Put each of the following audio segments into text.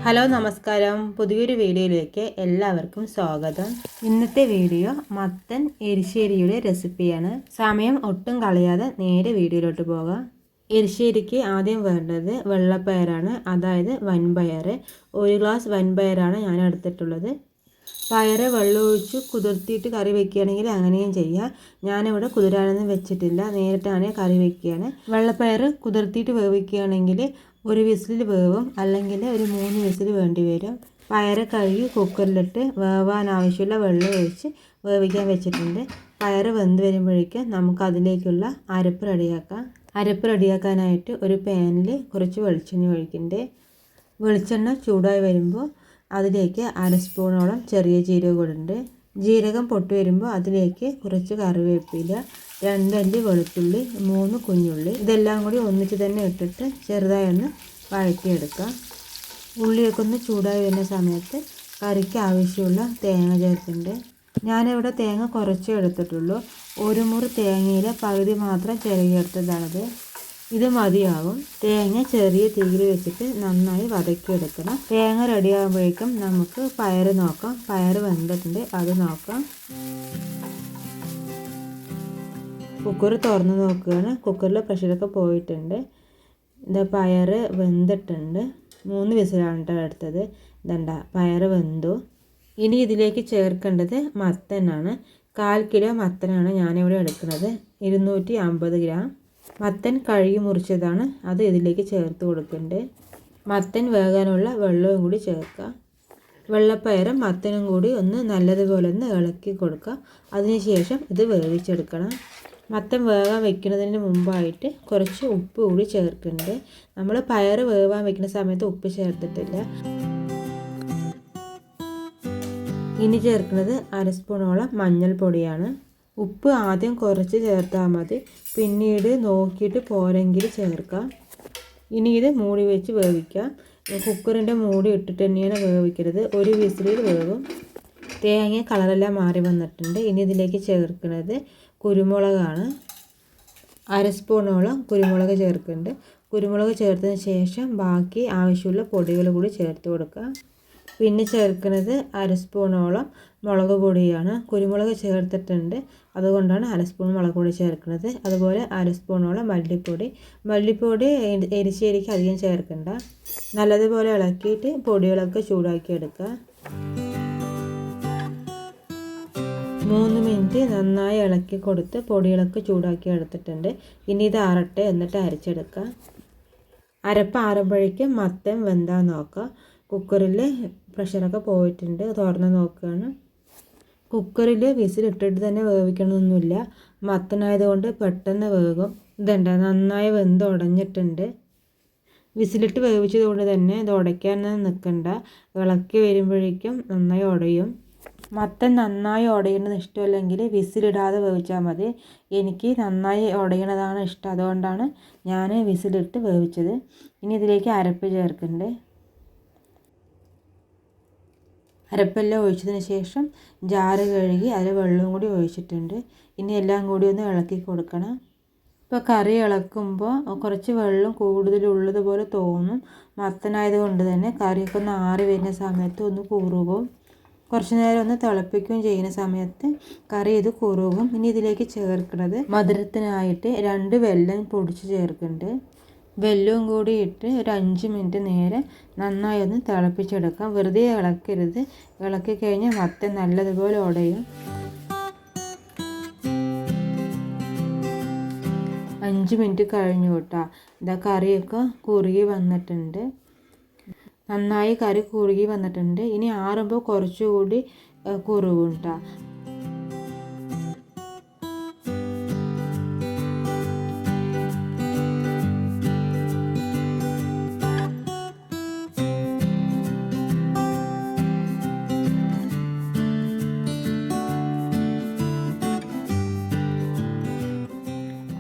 Hello നമസ്കാരം, പുതിയൊരു വീഡിയോയിലേക്ക് എല്ലാവർക്കും സ്വാഗതം. ഇന്നത്തെ വീഡിയോ മത്തൻ എരിശ്ശേരിയുടെ റെസിപ്പിയാണ്. സമയം ഒട്ടും കളയാതെ നേരെ വീഡിയോയിലോട്ട് പോകാം. എരിശ്ശേരിക്ക് ആദ്യം വേണ്ടത് വെള്ളപ്പയറാണ്, അതായത് വൻപയർ. 1 ഗ്ലാസ് വൻപയറാണ് ഞാൻ എടുത്തിട്ടുള്ളത്. പയറ് വെള്ളമൊഴിച്ച് കുതിർത്തിയിട്ട് കറി വെക്കുകയാണെങ്കിൽ അങ്ങനെയും ചെയ്യാം. ഞാനിവിടെ കുതിരാനൊന്നും വെച്ചിട്ടില്ല, നേരിട്ടാണ് കറി വെക്കുകയാണ്. വെള്ളപ്പയർ കുതിർത്തിയിട്ട് വേവിക്കുകയാണെങ്കിൽ 1 വിസിൽ വേവും, അല്ലെങ്കിൽ ഒരു 3 വിസിൽ വേണ്ടി വരും. പയറ് കഴുകി കുക്കറിലിട്ട് വേവാൻ ആവശ്യമുള്ള വെള്ളം ഒഴിച്ച് വേവിക്കാൻ വെച്ചിട്ടുണ്ട്. പയറ് വെന്ത് വരുമ്പോഴേക്കും നമുക്ക് അതിലേക്കുള്ള അരപ്പ് റെഡിയാക്കാം. അരപ്പ് റെഡിയാക്കാനായിട്ട് ഒരു പാനിൽ കുറച്ച് വെളിച്ചെണ്ണ ഒഴിക്കുന്നുണ്ട്. വെളിച്ചെണ്ണ ചൂടായി വരുമ്പോൾ അതിലേക്ക് 1/2 സ്പൂണോളം ചെറിയ ജീരകം ഇടുന്നുണ്ട്. ജീരകം പൊട്ടി വരുമ്പോൾ അതിലേക്ക് കുറച്ച് കറിവേപ്പില, 2 അല്ലി വെളുത്തുള്ളി, 3 കുഞ്ഞുള്ളി, ഇതെല്ലാം കൂടി ഒന്നിച്ച് തന്നെ ഇട്ടിട്ട് ചെറുതായി ഒന്ന് വഴറ്റിയെടുക്കാം. ഉള്ളിയൊക്കെ ഒന്ന് ചൂടായി വരുന്ന സമയത്ത് കറിക്ക് ആവശ്യമുള്ള തേങ്ങ ചേർക്കുന്നുണ്ട്. ഞാനിവിടെ തേങ്ങ കുറച്ചേ എടുത്തിട്ടുള്ളൂ. 1 മുറി തേങ്ങയിൽ പകുതി മാത്രം ചിരകിയെടുത്തതാണത്. ഇത് മതിയാവും. തേങ്ങ ചെറിയ തീയിൽ വെച്ചിട്ട് നന്നായി വതക്കിയെടുക്കണം. തേങ്ങ റെഡിയാകുമ്പോഴേക്കും നമുക്ക് പയറ് നോക്കാം. പയറ് വെന്തിട്ടുണ്ട്, അത് നോക്കാം. കുക്കർ തുറന്ന് നോക്കുകയാണ്. കുക്കറിൽ പ്രഷറൊക്കെ പോയിട്ടുണ്ട്. ഇതാ പയറ് വെന്തിട്ടുണ്ട്. 3 വിസിലാണ് എടുത്തത്. ഇതണ്ട പയറ് വെന്തു. ഇനി ഇതിലേക്ക് ചേർക്കേണ്ടത് മത്തനാണ്. 1/4 കിലോ മത്തനാണ് ഞാനിവിടെ എടുക്കുന്നത്. 250 ഗ്രാം മത്തൻ കഴുകി മുറിച്ചതാണ്, അത് ഇതിലേക്ക് ചേർത്ത് കൊടുക്കുന്നുണ്ട്. മത്തൻ വേകാനുള്ള വെള്ളവും കൂടി ചേർക്കുക. വെള്ളപ്പയറും മത്തനും കൂടി ഒന്ന് നല്ലതുപോലെ ഒന്ന് ഇളക്കി കൊടുക്കുക. അതിനുശേഷം ഇത് വേവിച്ചെടുക്കണം. മത്തൻ വേകാൻ വെക്കുന്നതിന് മുമ്പായിട്ട് കുറച്ച് ഉപ്പ് കൂടി ചേർക്കുന്നുണ്ട്. നമ്മൾ പയറ് വേവാൻ വെക്കുന്ന സമയത്ത് ഉപ്പ് ചേർത്തിട്ടില്ല. ഇനി ചേർക്കുന്നത് 1/2 സ്പൂണോളം മഞ്ഞൾപ്പൊടിയാണ്. ഉപ്പ് ആദ്യം കുറച്ച് ചേർത്താൽ മതി, പിന്നീട് നോക്കിയിട്ട് പോരെങ്കിൽ ചേർക്കാം. ഇനി ഇത് മൂടി വെച്ച് വേവിക്കാം. കുക്കറിൻ്റെ മൂടി ഇട്ടിട്ട് തന്നെയാണ് വേവിക്കരുത്. 1 വിസിലിൽ വേവും. തേങ്ങ കളറെല്ലാം മാറി വന്നിട്ടുണ്ട്. ഇനി ഇതിലേക്ക് ചേർക്കുന്നത് കുരുമുളകാണ്. 1/2 സ്പൂണോളം കുരുമുളക് ചേർക്കുന്നുണ്ട്. കുരുമുളക് ചേർത്തതിന് ശേഷം ബാക്കി ആവശ്യമുള്ള പൊടികൾ കൂടി ചേർത്ത് കൊടുക്കുക. പിന്നെ ചേർക്കുന്നത് 1/2 സ്പൂണോളം മുളക് പൊടിയാണ്. കുരുമുളക് ചേർത്തിട്ടുണ്ട്, അതുകൊണ്ടാണ് 1/2 സ്പൂൺ മുളക് പൊടി ചേർക്കുന്നത്. അതുപോലെ 1/2 സ്പൂണോളം മല്ലിപ്പൊടി എരിശ്ശേരിക്ക് അധികം ചേർക്കണ്ട. നല്ലതുപോലെ ഇളക്കിയിട്ട് പൊടികളൊക്കെ ചൂടാക്കി എടുക്കുക. 3 മിനിറ്റ് നന്നായി ഇളക്കി കൊടുത്ത് പൊടികളൊക്കെ ചൂടാക്കി എടുത്തിട്ടുണ്ട്. ഇനി ഇത് ആറട്ടെ, എന്നിട്ട് അരച്ചെടുക്കുക. അരപ്പ് ആറുമ്പോഴേക്കും മത്തൻ വെന്താൻ നോക്കുക. കുക്കറിൽ പ്രഷറൊക്കെ പോയിട്ടുണ്ട്, തുറന്ന് നോക്കുകയാണ്. കുക്കറിൽ വിസിലിട്ടിട്ട് തന്നെ വേവിക്കണമെന്നൊന്നുമില്ല. മത്തനായതുകൊണ്ട് പെട്ടെന്ന് വേകും. ഇതുണ്ട് നന്നായി വെന്ത് ഉടഞ്ഞിട്ടുണ്ട്. വിസിലിട്ട് വേവിച്ചത് കൊണ്ട് തന്നെ ഇത് ഉടയ്ക്കാനൊന്നും നിൽക്കണ്ട. ഇളക്കി വരുമ്പോഴേക്കും നന്നായി ഉടയും. മത്തൻ നന്നായി ഉടയുന്നത് ഇഷ്ടമല്ലെങ്കിൽ വിസിലിടാതെ വേവിച്ചാൽ മതി. എനിക്ക് നന്നായി ഉടയണതാണ് ഇഷ്ടം, അതുകൊണ്ടാണ് ഞാൻ വിസിലിട്ട് വേവിച്ചത്. ഇനി ഇതിലേക്ക് അരപ്പ് ചേർക്കുന്നുണ്ട്. അരപ്പെല്ലാം ഒഴിച്ചതിന് ശേഷം ജാറ് കഴുകി അതിൽ വെള്ളവും കൂടി ഒഴിച്ചിട്ടുണ്ട്. ഇനി എല്ലാം കൂടി ഒന്ന് ഇളക്കി കൊടുക്കണം. ഇപ്പോൾ കറി ഇളക്കുമ്പോൾ കുറച്ച് വെള്ളം കൂടുതലുള്ളതുപോലെ തോന്നും. മത്തനായത് കൊണ്ട് തന്നെ കറിയൊക്കെ ഒന്ന് ആറി വരുന്ന സമയത്ത് ഒന്ന് കുറുകും. കുറച്ച് നേരം ഒന്ന് തിളപ്പിക്കുകയും ചെയ്യുന്ന സമയത്ത് കറി ഇത് കുറുകും. ഇനി ഇതിലേക്ക് ചേർക്കുന്നത് മധുരത്തിനായിട്ട് 2 വെല്ലം പൊടിച്ച് ചേർക്കുന്നുണ്ട്. വെല്ലവും കൂടി ഇട്ട് ഒരു 5 മിനിറ്റ് നേരം നന്നായി ഒന്ന് തിളപ്പിച്ചെടുക്കാം. വെറുതെ ഇളക്കരുത്. ഇളക്കി കഴിഞ്ഞാൽ മത്തൻ നല്ലതുപോലെ ഉടയും. 5 മിനിറ്റ് കഴിഞ്ഞു കേട്ടോ. ഇതാ കറിയൊക്കെ കുറുകി വന്നിട്ടുണ്ട്. നന്നായി കറി കുറുകി വന്നിട്ടുണ്ട്. ഇനി ആറുമ്പോൾ കുറച്ചുകൂടി കുറുകും കേട്ടോ.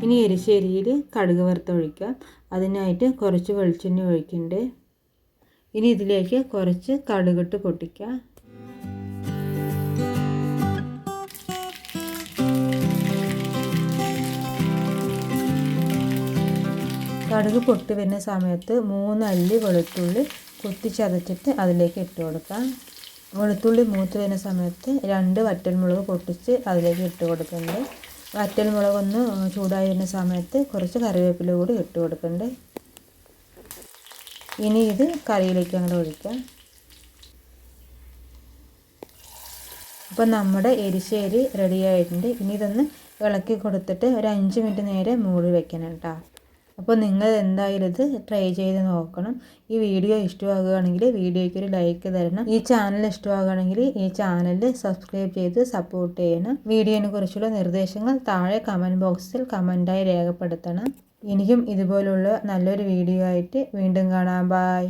ഇനി എരിശ്ശേരിയിൽ കടുക് വറുത്തൊഴിക്കാം. അതിനായിട്ട് കുറച്ച് വെളിച്ചെണ്ണ ഒഴിക്കുന്നുണ്ട്. ഇനി ഇതിലേക്ക് കുറച്ച് കടുകിട്ട് പൊട്ടിക്കാം. കടുക് പൊട്ടി വരുന്ന സമയത്ത് 3 അല്ലി വെളുത്തുള്ളി കുത്തിച്ചതച്ചിട്ട് അതിലേക്ക് ഇട്ട് കൊടുക്കാം. വെളുത്തുള്ളി മൂത്ത് വരുന്ന സമയത്ത് 2 വറ്റൽമുളക് പൊട്ടിച്ച് അതിലേക്ക് ഇട്ട് കൊടുക്കുന്നുണ്ട്. വറ്റൽമുളകൊന്ന് ചൂടായി വരുന്ന സമയത്ത് കുറച്ച് കറിവേപ്പില കൂടി ഇട്ട് കൊടുക്കുന്നുണ്ട്. ഇനി ഇത് കറിയിലേക്ക് അങ്ങോട്ട് ഒഴിക്കാം. അപ്പോൾ നമ്മുടെ എരിശ്ശേരി റെഡി ആയിട്ടുണ്ട്. ഇനി ഇതൊന്ന് ഇളക്കി കൊടുത്തിട്ട് ഒരു 5 മിനിറ്റ് നേരെ മൂടി വെക്കണം കേട്ടോ. അപ്പോൾ നിങ്ങൾ എന്തായാലും ഇത് ട്രൈ ചെയ്ത് നോക്കണം. ഈ വീഡിയോ ഇഷ്ടമാകുകയാണെങ്കിൽ വീഡിയോയ്ക്ക് ഒരു ലൈക്ക് തരണം. ഈ ചാനൽ ഇഷ്ടമാകുകയാണെങ്കിൽ ഈ ചാനൽ സബ്സ്ക്രൈബ് ചെയ്ത് സപ്പോർട്ട് ചെയ്യണം. വീഡിയോനെ കുറിച്ചുള്ള നിർദ്ദേശങ്ങൾ താഴെ കമൻറ്റ് ബോക്സിൽ കമൻറ്റായി രേഖപ്പെടുത്തണം. എനിക്കും ഇതുപോലുള്ള നല്ലൊരു വീഡിയോ ആയിട്ട് വീണ്ടും കാണാം. ബൈ.